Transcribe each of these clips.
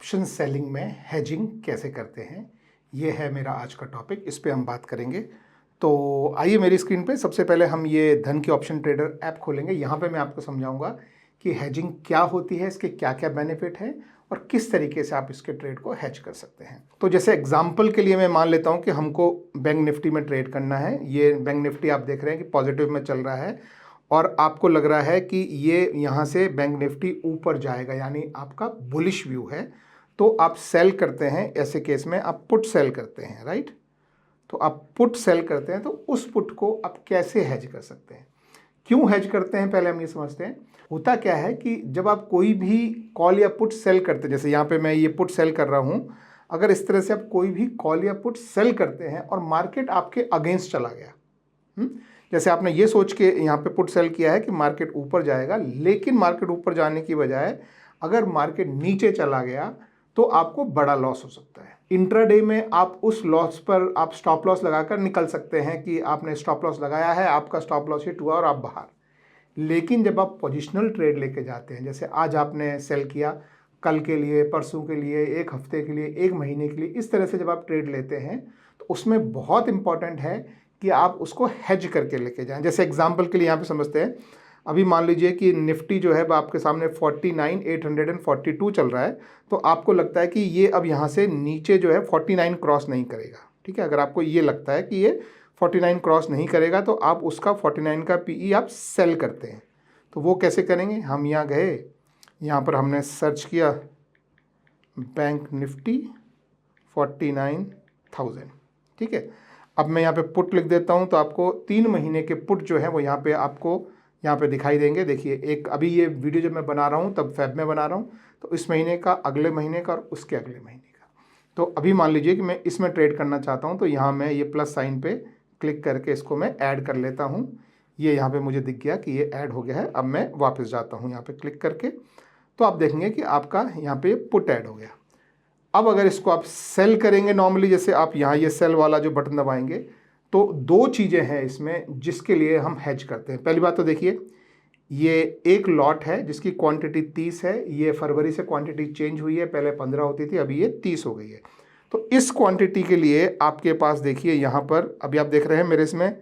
Option selling में hedging कैसे करते हैं, ये है मेरा आज का टॉपिक। इस पे हम बात करेंगे। तो आइए मेरी स्क्रीन पे सबसे पहले हम ये धन की ऑप्शन ट्रेडर ऐप खोलेंगे। यहाँ पे मैं आपको समझाऊंगा कि हेजिंग क्या होती है, इसके क्या क्या बेनिफिट हैं और किस तरीके से आप इसके ट्रेड को हेज कर सकते हैं। तो जैसे एग्जाम्पल के लिए मैं मान लेता हूँ कि हमको बैंक निफ्टी में ट्रेड करना है। ये बैंक निफ्टी आप देख रहे हैं कि पॉजिटिव में चल रहा है और आपको लग रहा है कि ये यहाँ से बैंक निफ्टी ऊपर जाएगा, यानी आपका बुलिश व्यू है। तो आप सेल करते हैं, ऐसे केस में आप पुट सेल करते हैं, राइट। तो आप पुट सेल करते हैं, तो उस पुट को आप कैसे हेज कर सकते हैं, क्यों हेज करते हैं, पहले हम ये समझते हैं। होता क्या है कि जब आप कोई भी कॉल या पुट सेल करते हैं, जैसे यहाँ पे मैं ये पुट सेल कर रहा हूँ, अगर इस तरह से आप कोई भी कॉल या पुट सेल करते हैं और मार्केट आपके अगेंस्ट चला गया, जैसे आपने ये सोच के यहाँ पे पुट सेल किया है कि मार्केट ऊपर जाएगा, लेकिन मार्केट ऊपर जाने की बजाय अगर मार्केट नीचे चला गया तो आपको बड़ा लॉस हो सकता है। इंट्राडे में आप उस लॉस पर आप स्टॉप लॉस लगाकर निकल सकते हैं कि आपने स्टॉप लॉस लगाया है, आपका स्टॉप लॉस हिट हुआ और आप बाहर। लेकिन जब आप पोजिशनल ट्रेड लेके जाते हैं, जैसे आज आपने सेल किया, कल के लिए, परसों के लिए, एक हफ्ते के लिए, एक महीने के लिए, इस तरह से जब आप ट्रेड लेते हैं तो उसमें बहुत इंपॉर्टेंट है कि आप उसको हेज करके लेके जाएं। जैसे एग्जांपल के लिए यहाँ पे समझते हैं, अभी मान लीजिए कि निफ्टी जो है आपके सामने 49,842 चल रहा है, तो आपको लगता है कि ये अब यहाँ से नीचे जो है 49 क्रॉस नहीं करेगा, ठीक है। अगर आपको ये लगता है कि ये 49 क्रॉस नहीं करेगा तो आप उसका 49 का पीई आप सेल करते हैं। तो वो कैसे करेंगे, हम यहाँ गए, यहाँ पर हमने सर्च किया बैंक निफ्टी 49,000, ठीक है। अब मैं यहाँ पे पुट लिख देता हूँ, तो आपको 3 महीने के पुट जो है वो यहाँ पे आपको यहाँ पे दिखाई देंगे। देखिए, एक अभी ये वीडियो जब मैं बना रहा हूँ तब फेब में बना रहा हूँ, तो इस महीने का, अगले महीने का और उसके अगले महीने का। तो अभी मान लीजिए कि मैं इसमें ट्रेड करना चाहता हूँ, तो यहाँ मैं ये प्लस साइन पे क्लिक करके इसको मैं ऐड कर लेता हूँ। ये यहाँ पे मुझे दिख गया कि ये ऐड हो गया है। अब मैं वापस जाता हूँ यहाँ पे क्लिक करके, तो आप देखेंगे कि आपका यहाँ पे पुट ऐड हो गया। अब अगर इसको आप सेल करेंगे नॉर्मली, जैसे आप यहाँ ये सेल वाला जो बटन दबाएंगे, तो 2 चीज़ें हैं इसमें जिसके लिए हम हेज करते हैं। पहली बात तो देखिए, ये एक लॉट है जिसकी क्वांटिटी 30 है। ये फरवरी से क्वांटिटी चेंज हुई है, पहले 15 होती थी, अभी ये 30 हो गई है। तो इस क्वांटिटी के लिए आपके पास देखिए यहाँ पर, अभी आप देख रहे हैं मेरे इसमें,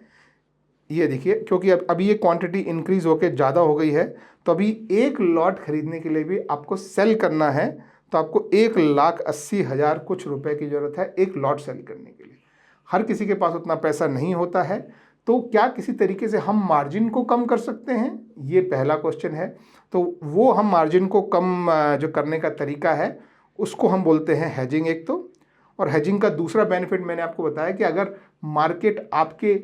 ये देखिए, क्योंकि अभी ये क्वांटिटी इंक्रीज होकर ज़्यादा हो गई है, तो अभी एक लॉट खरीदने के लिए भी आपको सेल करना है, तो आपको 1,80,000 कुछ रुपए की ज़रूरत है एक लॉट सेल करने के लिए। हर किसी के पास उतना पैसा नहीं होता है। तो क्या किसी तरीके से हम मार्जिन को कम कर सकते हैं, ये पहला क्वेश्चन है। तो वो हम मार्जिन को कम जो करने का तरीका है उसको हम बोलते हैं हेजिंग, एक तो। और हेजिंग का दूसरा बेनिफिट मैंने आपको बताया कि अगर मार्केट आपके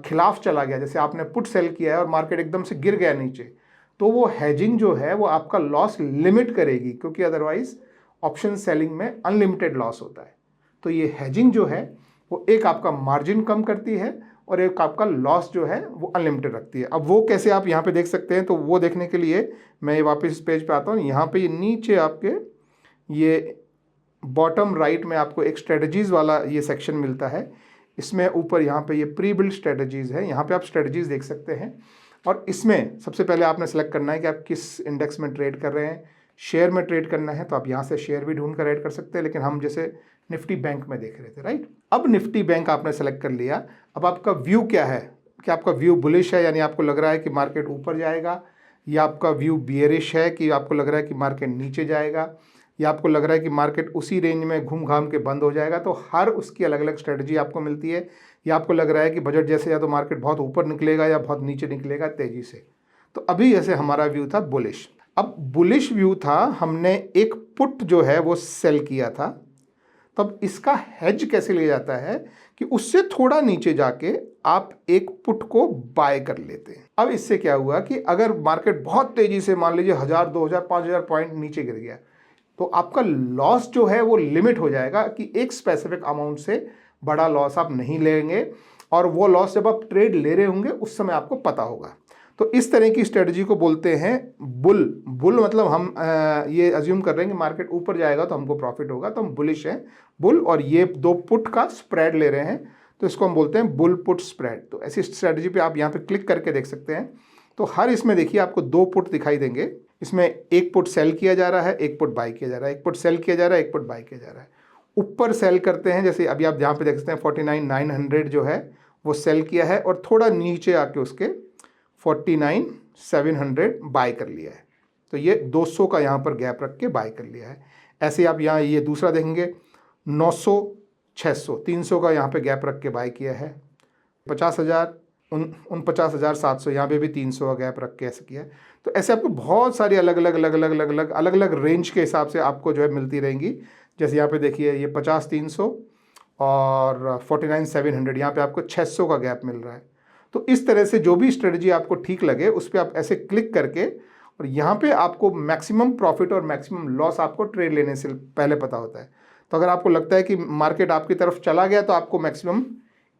खिलाफ चला गया, जैसे आपने पुट सेल किया है और मार्केट एकदम से गिर गया नीचे, तो वो हेजिंग जो है वो आपका लॉस लिमिट करेगी, क्योंकि अदरवाइज ऑप्शन सेलिंग में अनलिमिटेड लॉस होता है। तो ये हेजिंग जो है वो एक आपका मार्जिन कम करती है और एक आपका लॉस जो है वो अनलिमिटेड रखती है। अब वो कैसे आप यहाँ पे देख सकते हैं, तो वो देखने के लिए मैं ये वापस इस पेज पे आता हूँ। यहाँ पे ये नीचे आपके ये बॉटम राइट में आपको एक स्ट्रेटजीज़ वाला ये सेक्शन मिलता है। इसमें ऊपर यहाँ पे ये प्री बिल्ड स्ट्रेटजीज़ है, यहाँ पे आप स्ट्रेटजीज़ देख सकते हैं। और इसमें सबसे पहले आपने सेलेक्ट करना है कि आप किस इंडेक्स में ट्रेड कर रहे हैं। शेयर में ट्रेड करना है तो आप यहाँ से शेयर भी ढूंढ कर ऐड कर सकते हैं, लेकिन हम जैसे निफ्टी बैंक में देख रहे थे, राइट। अब निफ्टी बैंक आपने सेलेक्ट कर लिया। अब आपका व्यू क्या है, कि आपका व्यू बुलिश है, यानी आपको लग रहा है कि मार्केट ऊपर जाएगा, या आपका व्यू बियरिश है कि आपको लग रहा है कि मार्केट नीचे जाएगा, या आपको लग रहा है कि मार्केट उसी रेंज में घूम घाम के बंद हो जाएगा। तो हर उसकी अलग अलग स्ट्रेटजी आपको मिलती है। या आपको लग रहा है कि बजट जैसे या तो मार्केट बहुत ऊपर निकलेगा या बहुत नीचे निकलेगा तेज़ी से। तो अभी जैसे हमारा व्यू था बुलिश। अब बुलिश व्यू था, हमने एक पुट जो है वो सेल किया था। तब इसका हेज कैसे लिया जाता है कि उससे थोड़ा नीचे जाके आप एक पुट को बाय कर लेते हैं। अब इससे क्या हुआ कि अगर मार्केट बहुत तेज़ी से, मान लीजिए 1,000, 2,000, 5,000 पॉइंट नीचे गिर गया, तो आपका लॉस जो है वो लिमिट हो जाएगा कि एक स्पेसिफिक अमाउंट से बड़ा लॉस आप नहीं लेंगे। और वो लॉस जब आप ट्रेड ले रहे होंगे उस समय आपको पता होगा। तो इस तरह की स्ट्रेटजी को बोलते हैं बुल। बुल मतलब हम ये अज्यूम कर रहे हैं कि मार्केट ऊपर जाएगा तो हमको प्रॉफिट होगा, तो हम बुलिश हैं, बुल। और ये 2 पुट का स्प्रेड ले रहे हैं, तो इसको हम बोलते हैं बुल पुट स्प्रेड। तो ऐसी स्ट्रेटजी पे आप यहाँ पे क्लिक करके देख सकते हैं। तो हर इसमें देखिए आपको 2 पुट दिखाई देंगे। इसमें एक पुट सेल किया जा रहा है, एक पुट बाई किया जा रहा है, एक पुट सेल किया जा रहा है, एक पुट बाई किया जा रहा है। ऊपर सेल करते हैं, जैसे अभी आप यहाँ पे देख सकते हैं 49,900 जो है वो सेल किया है, और थोड़ा नीचे आके उसके 49,700 बाय कर लिया है। तो ये 200 का यहाँ पर गैप रख के बाय कर लिया है। ऐसे आप यहाँ ये दूसरा देखेंगे 900, 600, 300 का यहाँ पे गैप रख के बाय किया है। 50,000, 49,700 यहाँ पे भी 300 का गैप रख के ऐसे किया है। तो ऐसे आपको बहुत सारी अलग अलग रेंज के हिसाब से आपको जो है मिलती रहेंगी। जैसे यहाँ पे देखिए ये 50,300 और 49,700, यहाँ पे आपको 600 का गैप मिल रहा है। तो इस तरह से जो भी स्ट्रेटजी आपको ठीक लगे उस पर आप ऐसे क्लिक करके, और यहाँ पे आपको मैक्सिमम प्रॉफिट और मैक्सिमम लॉस आपको ट्रेड लेने से पहले पता होता है। तो अगर आपको लगता है कि मार्केट आपकी तरफ चला गया तो आपको मैक्सिमम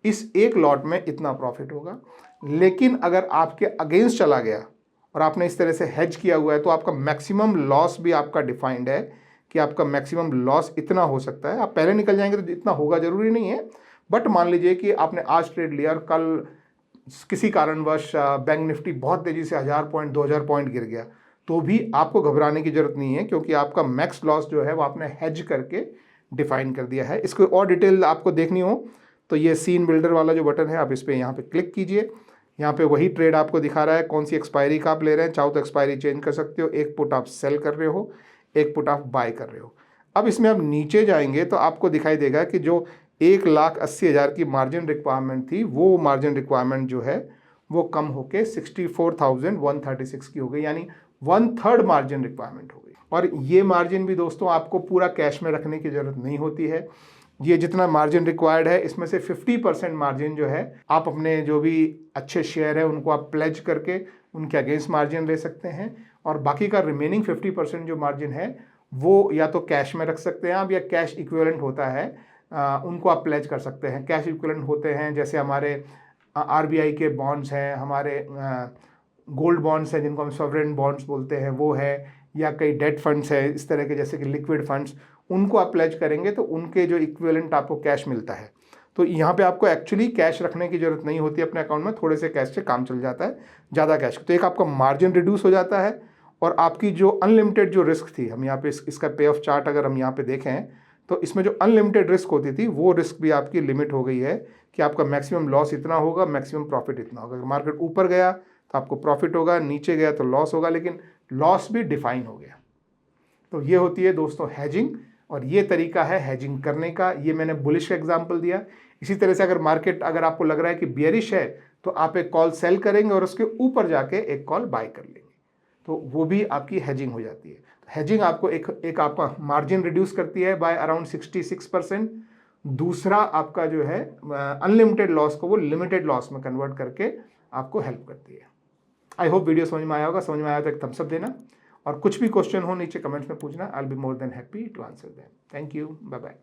इस एक लॉट में इतना प्रॉफिट होगा। लेकिन अगर आपके अगेंस्ट चला गया और आपने इस तरह से हेज किया हुआ है तो आपका मैक्सिमम लॉस भी आपका डिफाइंड है कि आपका मैक्सिमम लॉस इतना हो सकता है। आप पहले निकल जाएंगे तो इतना होगा जरूरी नहीं है, बट मान लीजिए कि आपने आज ट्रेड लिया और कल किसी कारणवश बैंक निफ्टी बहुत तेजी से 1000 पॉइंट 2000 पॉइंट गिर गया, तो भी आपको घबराने की जरूरत नहीं है, क्योंकि आपका मैक्स लॉस जो है वो आपने हेज करके डिफाइन कर दिया है। इसको और डिटेल आपको देखनी हो तो ये सीन बिल्डर वाला जो बटन है आप इस पर यहाँ पे क्लिक कीजिए। यहाँ पे वही ट्रेड आपको दिखा रहा है, कौन सी एक्सपायरी का आप ले रहे हैं। चाहो तो एक्सपायरी चेंज कर सकते हो। एक पुट आप सेल कर रहे हो, एक पुट आप बाय कर रहे हो। अब इसमें आप नीचे जाएंगे तो आपको दिखाई देगा कि जो 1,80,000 की मार्जिन रिक्वायरमेंट थी, वो मार्जिन रिक्वायरमेंट जो है वो कम होके 64,136 की हो गई, यानी 1/3 मार्जिन रिक्वायरमेंट हो गई। और ये मार्जिन भी दोस्तों आपको पूरा कैश में रखने की जरूरत नहीं होती है। ये जितना मार्जिन रिक्वायर्ड है इसमें से 50% मार्जिन जो है आप अपने जो भी अच्छे शेयर है उनको आप प्लेज करके उनके अगेंस्ट मार्जिन ले सकते हैं, और बाकी का रिमेनिंग 50% जो मार्जिन है वो या तो कैश में रख सकते हैं आप, या कैश इक्विवेलेंट होता है उनको आप प्लेज कर सकते हैं। कैश इक्विवेलेंट होते हैं जैसे हमारे RBI के बॉन्ड्स हैं, हमारे गोल्ड बॉन्ड्स हैं जिनको हम सॉवरेन बॉन्ड्स बोलते हैं वो है, या कई डेट फंड्स है इस तरह के जैसे कि लिक्विड फंड्स, उनको आप प्लेज करेंगे तो उनके जो इक्विवेलेंट आपको कैश मिलता है। तो यहाँ पे आपको एक्चुअली कैश रखने की जरूरत नहीं होती अपने अकाउंट में, थोड़े से कैश से काम चल जाता है। ज़्यादा कैश तो एक आपका मार्जिन रिड्यूस हो जाता है, और आपकी जो अनलिमिटेड जो रिस्क थी, हम यहाँ पे इसका पे ऑफ चार्ट अगर हम यहाँ पे देखें तो इसमें जो अनलिमिटेड रिस्क होती थी वो रिस्क भी आपकी लिमिट हो गई है कि आपका मैक्सिमम लॉस इतना होगा, मैक्सिमम प्रॉफिट इतना होगा। मार्केट ऊपर गया तो आपको प्रॉफिट होगा, नीचे गया तो लॉस होगा, लेकिन लॉस भी डिफाइन हो गया। तो ये होती है दोस्तों हैजिंग, और ये तरीका है हैजिंग करने का। ये मैंने बुलिश का एग्जांपल दिया। इसी तरह से अगर मार्केट अगर आपको लग रहा है कि बियरिश है तो आप एक कॉल सेल करेंगे और उसके ऊपर जाके एक कॉल बाय कर लेंगे, तो वो भी आपकी हैजिंग हो जाती है। तो हैजिंग आपको एक आपका मार्जिन रिड्यूस करती है बाय अराउंड 66%। दूसरा आपका जो है अनलिमिटेड लॉस को वो लिमिटेड लॉस में कन्वर्ट करके आपको हेल्प करती है। आई होप वीडियो समझ में आया होगा। समझ में आया तो एक थम्स अप देना, और कुछ भी क्वेश्चन हो नीचे कमेंट्स में पूछना। I will be more than happy to answer them. Thank you, bye bye.